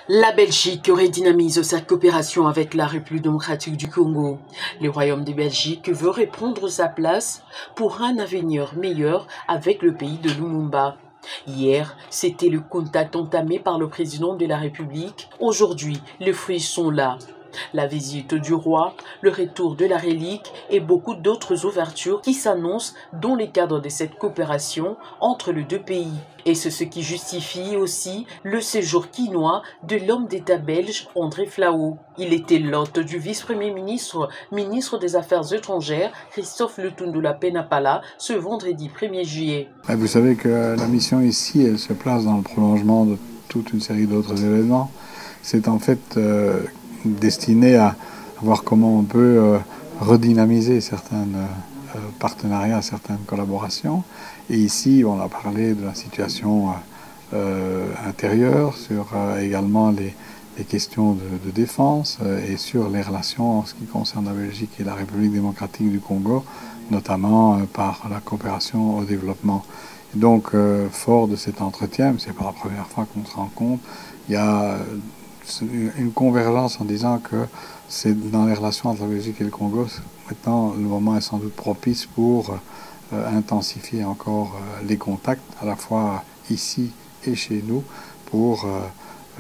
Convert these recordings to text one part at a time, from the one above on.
La Belgique redynamise sa coopération avec la République démocratique du Congo. Le Royaume de Belgique veut reprendre sa place pour un avenir meilleur avec le pays de Lumumba. Hier, c'était le contact entamé par le président de la République. Aujourd'hui, les fruits sont là. La visite du roi, le retour de la relique et beaucoup d'autres ouvertures qui s'annoncent dans le cadre de cette coopération entre les deux pays. Et c'est ce qui justifie aussi le séjour quinois de l'homme d'État belge André Flau. Il était l'hôte du vice-premier ministre, ministre des Affaires étrangères, Christophe Lutundula Penapala, ce vendredi 1er juillet. Vous savez que la mission ici, elle se place dans le prolongement de toute une série d'autres événements. C'est en fait destiné à voir comment on peut redynamiser certains partenariats, certaines collaborations. Et ici, on a parlé de la situation intérieure, sur également les questions de défense et sur les relations en ce qui concerne la Belgique et la République démocratique du Congo, notamment par la coopération au développement. Et donc, fort de cet entretien, mais ce n'est pas la première fois qu'on se rencontre, il y a une convergence en disant que c'est dans les relations entre la Belgique et le Congo, maintenant le moment est sans doute propice pour intensifier encore les contacts, à la fois ici et chez nous, pour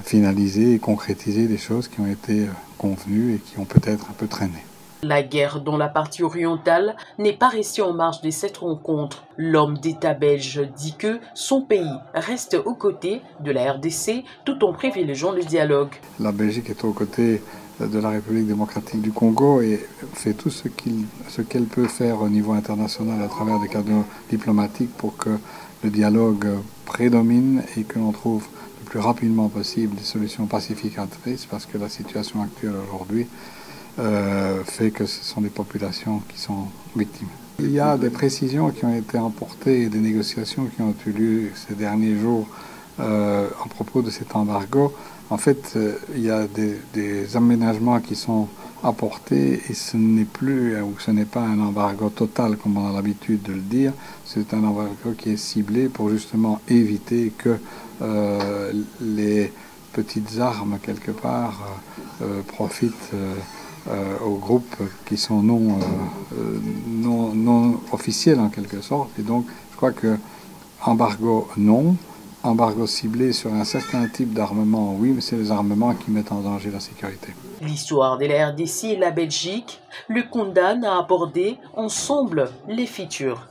finaliser et concrétiser des choses qui ont été convenues et qui ont peut-être un peu traîné. La guerre dans la partie orientale n'est pas restée en marge de cette rencontre. L'homme d'État belge dit que son pays reste aux côtés de la RDC tout en privilégiant le dialogue. La Belgique est aux côtés de la République démocratique du Congo et fait tout ce qu'elle peut faire au niveau international à travers des canaux diplomatiques pour que le dialogue prédomine et que l'on trouve le plus rapidement possible des solutions pacificatrices, parce que la situation actuelle aujourd'hui fait que ce sont des populations qui sont victimes. Il y a des précisions qui ont été apportées et des négociations qui ont eu lieu ces derniers jours à propos de cet embargo. En fait, il y a des aménagements qui sont apportés et ce n'est plus ou ce n'est pas un embargo total comme on a l'habitude de le dire. C'est un embargo qui est ciblé pour justement éviter que les petites armes quelque part profitent aux groupes qui sont non officiels en quelque sorte. Et donc je crois que embargo non, embargo ciblé sur un certain type d'armement oui, mais c'est les armements qui mettent en danger la sécurité. L'histoire de la RDC et la Belgique le condamne à aborder ensemble les futurs.